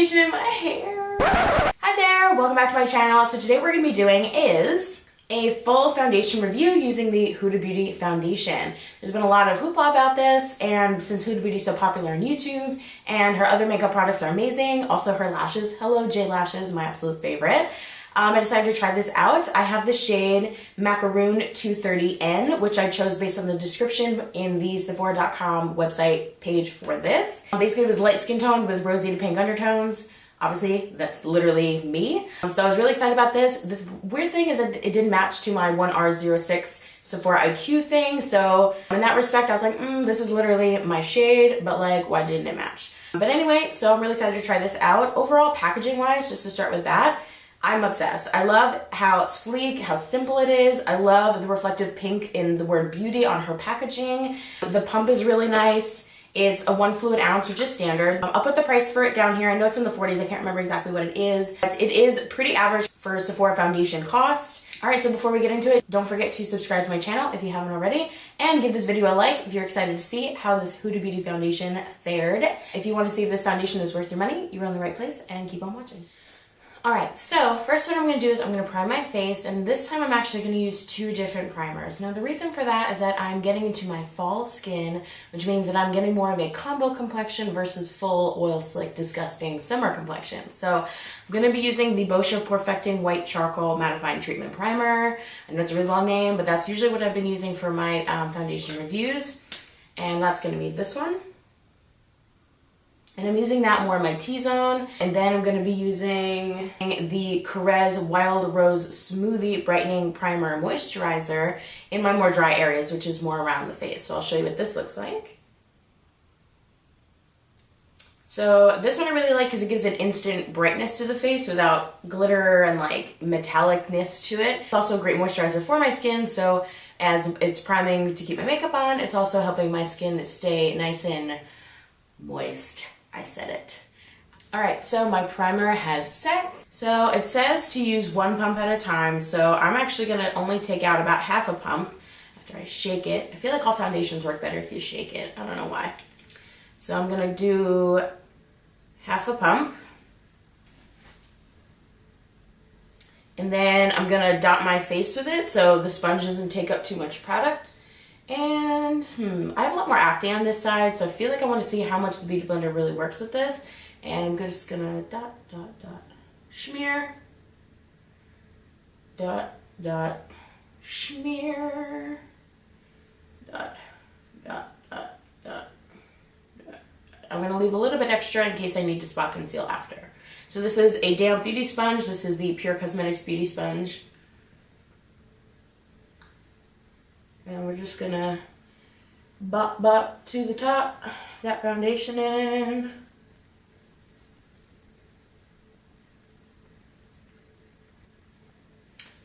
foundation in my hair. Hi there, welcome back to my channel. So today we're going to be doing is a full foundation review using the Huda Beauty foundation. There's been a lot of hoopla about this, and since Huda Beauty is so popular on YouTube and her other makeup products are amazing, also her lashes, Hello J Lashes, my absolute favorite. I decided to try this out. I have the shade Macaroon 230N, which I chose based on the description in the Sephora.com website page for this. Basically, it was light skin tone with rosy to pink undertones. Obviously, that's literally me. So I was really excited about this. The weird thing is that it didn't match to my 1R06 Sephora IQ thing. So in that respect, I was like, this is literally my shade, but like, why didn't it match? But anyway, so I'm really excited to try this out. Overall, packaging-wise, just to start with that, I'm obsessed. I love how sleek, how simple it is. I love the reflective pink in the word beauty on her packaging. The pump is really nice. It's a 1 fluid ounce, which is standard. I'll put the price for it down here. I know it's in the 40s. I can't remember exactly what it is. But it is pretty average for Sephora foundation cost. All right, so before we get into it, don't forget to subscribe to my channel if you haven't already, and give this video a like if you're excited to see how this Huda Beauty foundation fared. If you want to see if this foundation is worth your money, you're in the right place, and keep on watching. Alright, so first what I'm going to do is I'm going to prime my face, and this time I'm actually going to use 2 different primers. Now the reason for that is that I'm getting into my fall skin, which means that I'm getting more of a combo complexion versus full oil slick disgusting summer complexion. So I'm going to be using the Boscia Perfecting White Charcoal Mattifying Treatment Primer. I know it's a really long name, but that's usually what I've been using for my foundation reviews, and that's going to be this one. And I'm using that more in my T-zone. And then I'm going to be using the Korres Wild Rose Smoothie Brightening Primer Moisturizer in my more dry areas, which is more around the face. So I'll show you what this looks like. So this one I really like because it gives an instant brightness to the face without glitter and like metallicness to it. It's also a great moisturizer for my skin, so as it's priming to keep my makeup on, it's also helping my skin stay nice and moist. I said it. Alright, so my primer has set. So it says to use 1 pump at a time, so I'm actually going to only take out about half a pump after I shake it. I feel like all foundations work better if you shake it. I don't know why. So I'm going to do half a pump. And then I'm going to dot my face with it so the sponge doesn't take up too much product. And I have a lot more acne on this side, so I feel like I want to see how much the Beauty Blender really works with this. And I'm just gonna dot, dot, dot, smear, dot, dot, smear, dot, dot, dot, dot, dot. I'm gonna leave a little bit extra in case I need to spot conceal after. So this is a damp beauty sponge. This is the Pure Cosmetics Beauty Sponge. And we're just gonna bop bop to the top, that foundation in.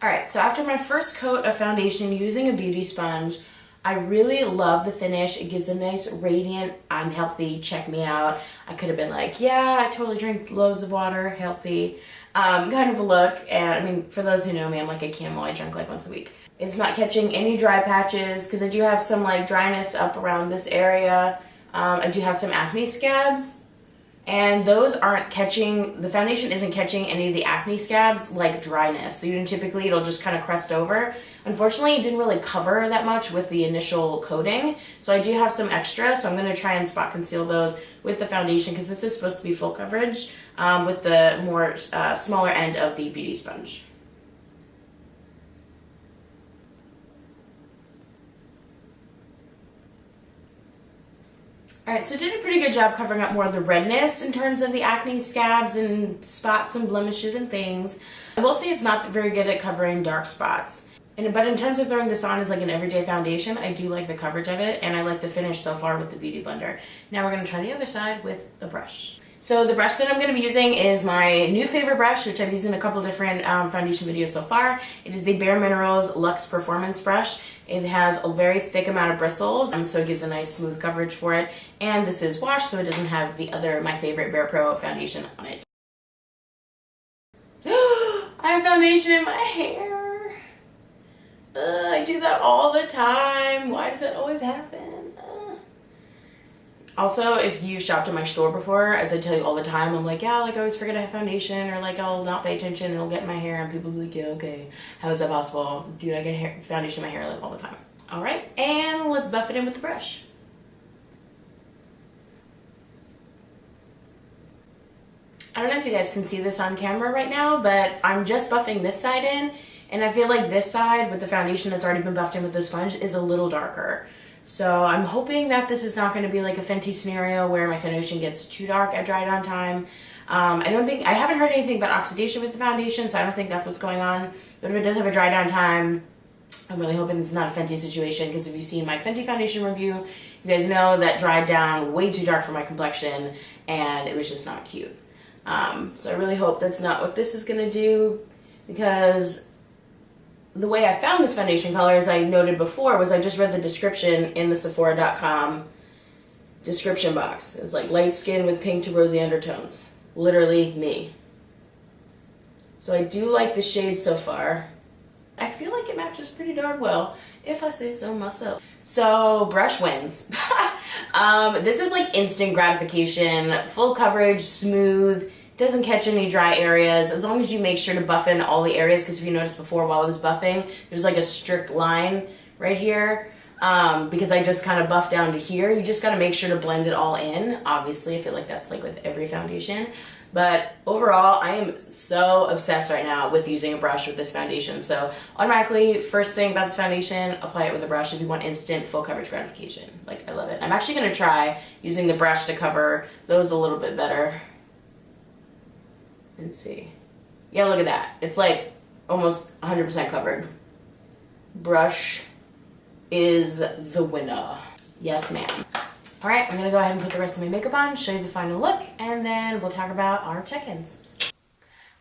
Alright, so after my first coat of foundation using a beauty sponge, I really love the finish. It gives a nice radiant, I'm healthy, check me out. I could have been like, yeah, I totally drink loads of water, healthy, kind of a look. And I mean, for those who know me, I'm like a camel, I drink like once a week. It's not catching any dry patches because I do have some like dryness up around this area. I do have some acne scabs, and those aren't catching, the foundation isn't catching any of the acne scabs like dryness. So typically it'll just kind of crust over. Unfortunately, it didn't really cover that much with the initial coating. So I do have some extra, so I'm going to try and spot conceal those with the foundation because this is supposed to be full coverage with the more smaller end of the beauty sponge. Alright, so I did a pretty good job covering up more of the redness in terms of the acne scabs and spots and blemishes and things. I will say it's not very good at covering dark spots. But in terms of throwing this on as like an everyday foundation, I do like the coverage of it, and I like the finish so far with the Beauty Blender. Now we're going to try the other side with the brush. So the brush that I'm going to be using is my new favorite brush, which I've used in a couple different foundation videos so far. It is the Bare Minerals Luxe Performance Brush. It has a very thick amount of bristles, so it gives a nice smooth coverage for it. And this is washed, so it doesn't have the other, my favorite Bare Pro foundation on it. I have foundation in my hair. I do that all the time. Why does that always happen? Also, if you shopped at my store before, as I tell you all the time, I'm like, yeah, like I always forget I have foundation, or like I'll not pay attention and it'll get in my hair, and people will be like, yeah, okay, how is that possible? Dude, I get foundation in my hair like all the time. All right, and let's buff it in with the brush. I don't know if you guys can see this on camera right now, but I'm just buffing this side in, and I feel like this side with the foundation that's already been buffed in with the sponge is a little darker. So I'm hoping that this is not going to be like a Fenty scenario where my foundation gets too dark at dry down time. I haven't heard anything about oxidation with the foundation, so I don't think that's what's going on. But if it does have a dry down time, I'm really hoping this is not a Fenty situation, because if you've seen my Fenty foundation review, you guys know that dried down way too dark for my complexion, and it was just not cute. So I really hope that's not what this is going to do, because the way I found this foundation color, as I noted before, was I just read the description in the Sephora.com description box. It's like light skin with pink to rosy undertones. Literally me. So I do like the shade so far. I feel like it matches pretty darn well, if I say so myself. So brush wins. This is like instant gratification, full coverage, smooth, doesn't catch any dry areas, as long as you make sure to buff in all the areas, because if you noticed before while I was buffing, there's like a strict line right here, because I just kind of buffed down to here. You just got to make sure to blend it all in. Obviously, I feel like that's like with every foundation. But overall, I am so obsessed right now with using a brush with this foundation. So automatically, first thing about this foundation, apply it with a brush if you want instant full coverage gratification. Like, I love it. I'm actually going to try using the brush to cover those a little bit better. Let's see. Yeah, look at that. It's like almost 100% covered. Brush is the winner. Yes, ma'am. All right, I'm gonna go ahead and put the rest of my makeup on, show you the final look, and then we'll talk about our check-ins.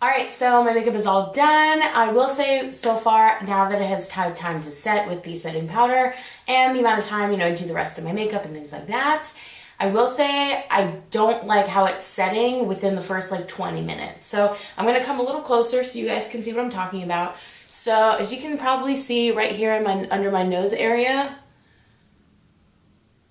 All right, so my makeup is all done. I will say so far, now that it has had time to set with the setting powder and the amount of time, I do the rest of my makeup and things like that, I will say I don't like how it's setting within the first like 20 minutes. So I'm gonna come a little closer so you guys can see what I'm talking about. So as you can probably see right here in under my nose area,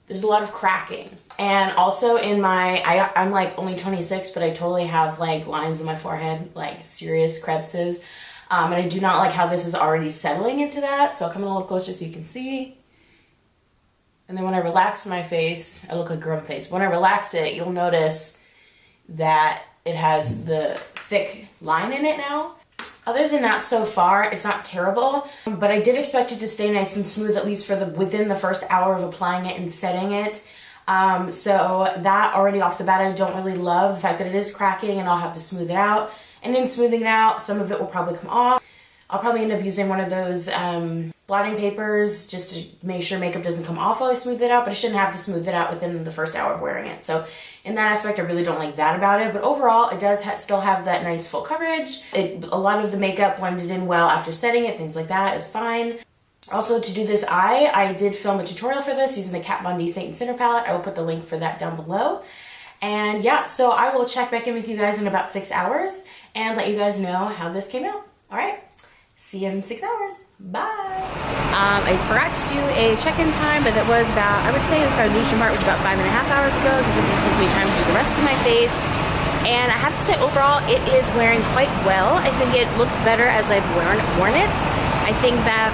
there's a lot of cracking. And also in I'm like only 26, but I totally have like lines in my forehead, like serious crevices. And I do not like how this is already settling into that. So I'll come in a little closer so you can see. And then when I relax my face, I look like grum face. When I relax it, you'll notice that it has the thick line in it now. Other than that, so far, it's not terrible, but I did expect it to stay nice and smooth, at least for within the first hour of applying it and setting it. So that already off the bat, I don't really love the fact that it is cracking and I'll have to smooth it out. And in smoothing it out, some of it will probably come off. I'll probably end up using one of those blotting papers just to make sure makeup doesn't come off while I smooth it out, but I shouldn't have to smooth it out within the first hour of wearing it. So in that aspect, I really don't like that about it, but overall, it does still have that nice full coverage. A lot of the makeup blended in well after setting it, things like that is fine. Also, to do this eye, I did film a tutorial for this using the Kat Von D Saint & Sinner palette. I will put the link for that down below. And yeah, so I will check back in with you guys in about 6 hours and let you guys know how this came out. All right. See you in 6 hours. Bye. I forgot to do a check-in time, but it was about, I would say the foundation part was about 5.5 hours ago, because it did take me time to do the rest of my face. And I have to say, overall, it is wearing quite well. I think it looks better as I've worn it. I think that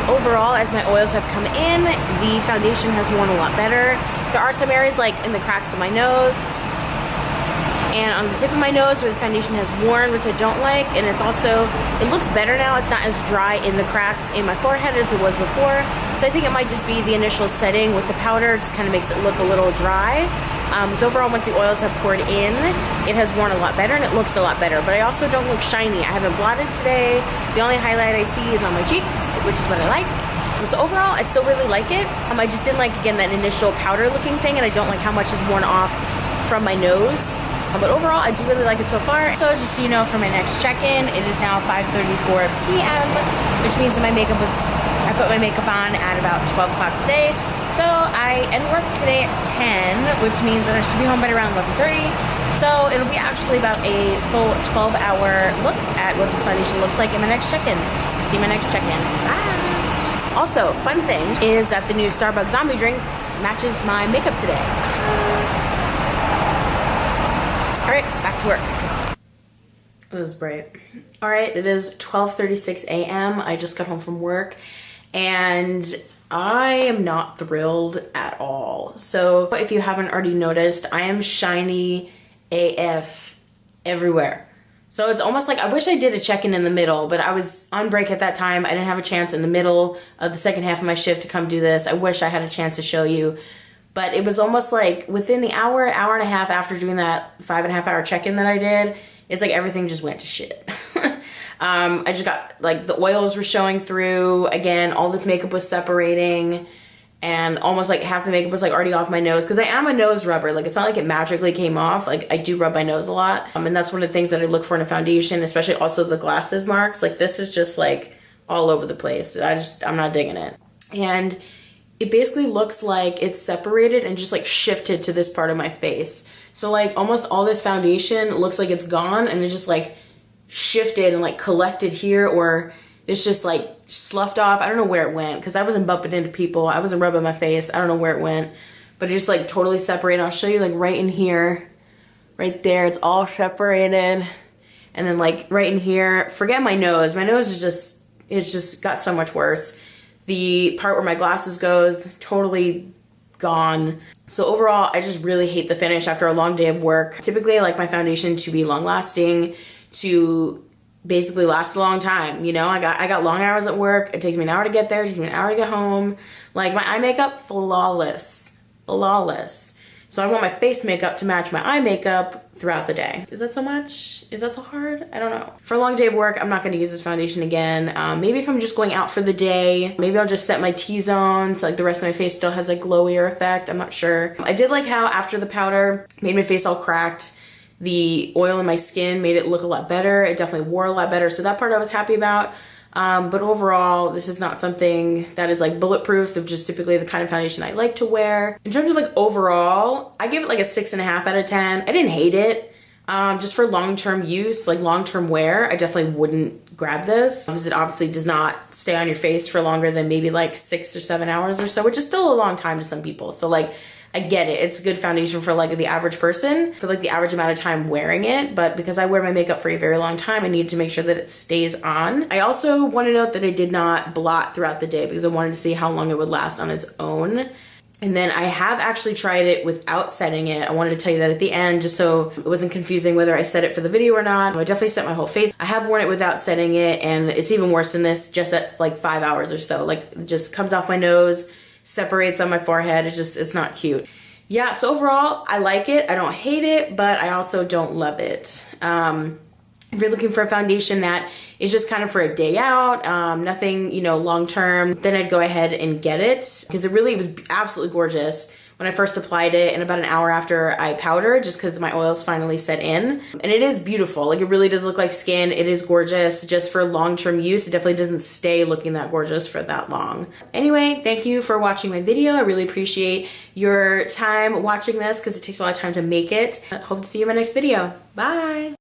overall, as my oils have come in, the foundation has worn a lot better. There are some areas like in the cracks of my nose and on the tip of my nose where the foundation has worn, which I don't like. And it's also, it looks better now. It's not as dry in the cracks in my forehead as it was before. So I think it might just be the initial setting with the powder, just kind of makes it look a little dry. So overall, once the oils have poured in, it has worn a lot better and it looks a lot better. But I also don't look shiny. I haven't blotted today. The only highlight I see is on my cheeks, which is what I like. So overall, I still really like it. I just didn't like, again, that initial powder looking thing, and I don't like how much is worn off from my nose. But overall, I do really like it so far. So just so you know, for my next check-in, it is now 5:34 p.m., which means that I put my makeup on at about 12 o'clock today. So I end work today at 10, which means that I should be home by around 11:30. So it'll be actually about a full 12-hour look at what this foundation looks like in my next check-in. See you in my next check-in. Bye! Also, fun thing is that the new Starbucks zombie drink matches my makeup today. All right, back to work. It was bright. All right, it is 12:36 a.m. I just got home from work and I am not thrilled at all. So if you haven't already noticed, I am shiny AF everywhere. So it's almost like, I wish I did a check-in in the middle, but I was on break at that time. I didn't have a chance in the middle of the second half of my shift to come do this. I wish I had a chance to show you, but it was almost like within the hour and a half after doing that 5.5 hour check-in that I did, it's like everything just went to shit. I just got, like, the oils were showing through. Again, all this makeup was separating. And almost like half the makeup was like already off my nose, because I am a nose rubber. Like, it's not like it magically came off. Like, I do rub my nose a lot. And that's one of the things that I look for in a foundation, especially also the glasses marks. Like, this is just like all over the place. I'm not digging it. And it basically looks like it's separated and just like shifted to this part of my face. So like almost all this foundation looks like it's gone and it just like shifted and like collected here, or it's just like sloughed off. I don't know where it went because I wasn't bumping into people. I wasn't rubbing my face. I don't know where it went, but it just like totally separated. I'll show you like right in here, right there. It's all separated. And then like right in here, forget my nose. My nose is just got so much worse. The part where my glasses goes, totally gone. So overall, I just really hate the finish after a long day of work. Typically, I like my foundation to be long lasting, to basically last a long time. You know, I got long hours at work. It takes me an hour to get there. It takes me an hour to get home. Like, my eye makeup, flawless, flawless. So I want my face makeup to match my eye makeup throughout the day. Is that so much? Is that so hard? I don't know. For a long day of work, I'm not going to use this foundation again. Maybe if I'm just going out for the day, maybe I'll just set my T-zone so like the rest of my face still has like glowier effect. I'm not sure. I did like how after the powder made my face all cracked, the oil in my skin made it look a lot better. It definitely wore a lot better. So that part I was happy about. But overall, this is not something that is like bulletproof, of just typically the kind of foundation I like to wear. In terms of like overall, I give it like a 6.5 out of 10. I didn't hate it. Just for long-term use, like long-term wear, I definitely wouldn't grab this because it obviously does not stay on your face for longer than maybe like 6 or 7 hours or so, which is still a long time to some people. So like, I get it. It's a good foundation for like the average person, for like the average amount of time wearing it. But because I wear my makeup for a very long time, I need to make sure that it stays on. I also want to note that I did not blot throughout the day because I wanted to see how long it would last on its own. And then I have actually tried it without setting it. I wanted to tell you that at the end, just so it wasn't confusing whether I set it for the video or not. I definitely set my whole face. I have worn it without setting it, and it's even worse than this, just at like 5 hours or so. Like, it just comes off my nose, separates on my forehead. It's not cute. Yeah, so overall, I like it. I don't hate it, but I also don't love it. If you're looking for a foundation that is just kind of for a day out, nothing, you know, long term, then I'd go ahead and get it, because it was absolutely gorgeous when I first applied it, and about an hour after I powdered, just because my oils finally set in. And it is beautiful. Like, it really does look like skin. It is gorgeous. Just for long-term use, it definitely doesn't stay looking that gorgeous for that long. Anyway, thank you for watching my video. I really appreciate your time watching this because it takes a lot of time to make it. I hope to see you in my next video. Bye.